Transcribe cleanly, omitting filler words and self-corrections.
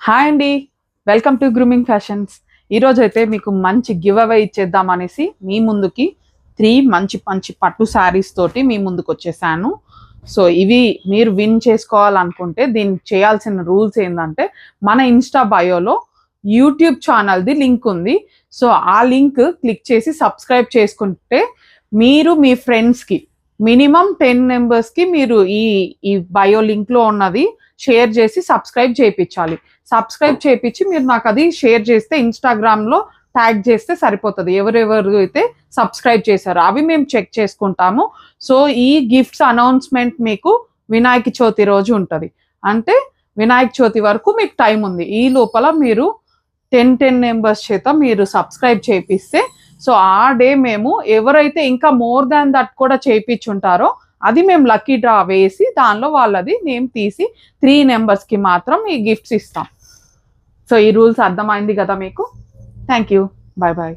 Hi అండి, welcome to grooming fashions. ఈరోజు అయితే మీకు మంచి గివ్ అవే ఇచ్చేద్దాం అనేసి మీ ముందుకి 3 మంచి మంచి పట్టు శారీస్ తోటి మీ ముందుకు వచ్చేసాను. సో ఇవి మీరు విన్ చేసుకోవాలనుకుంటే దీనికి చేయాల్సిన రూల్స్ ఏంటంటే, మన ఇన్స్టా బయోలో యూట్యూబ్ ఛానల్ది లింక్ ఉంది. సో ఆ లింక్ క్లిక్ చేసి సబ్స్క్రైబ్ చేసుకుంటే మీరు మీ ఫ్రెండ్స్కి మినిమం 10 మెంబర్స్కి మీరు ఈ బయో లింక్లో ఉన్నది షేర్ చేసి సబ్స్క్రైబ్ చేయించాలి. సబ్స్క్రైబ్ చేయించి మీరు నాకు అది షేర్ చేస్తే ఇన్స్టాగ్రామ్లో ట్యాగ్ చేస్తే సరిపోతుంది. ఎవరెవరు అయితే సబ్స్క్రైబ్ చేశారో అవి మేము చెక్ చేసుకుంటాము. సో ఈ గిఫ్ట్స్ అనౌన్స్మెంట్ మీకు వినాయక చవితి రోజు ఉంటుంది. అంటే వినాయక చవితి వరకు మీకు టైం ఉంది. ఈ లోపల మీరు 10 మెంబర్స్ చేత మీరు సబ్స్క్రైబ్ చేపిస్తే, సో ఆ డే మేము ఎవరైతే ఇంకా మోర్ దాన్ దట్ కూడా చేయించుంటారో అది మేము లక్కీ డ్రా వేసి దానిలో వాళ్ళది నేమ్ తీసి 3 మెంబర్స్కి మాత్రం ఈ గిఫ్ట్స్ ఇస్తాం. సో ఈ రూల్స్ అర్థమైంది కదా మీకు? Thank you, bye bye.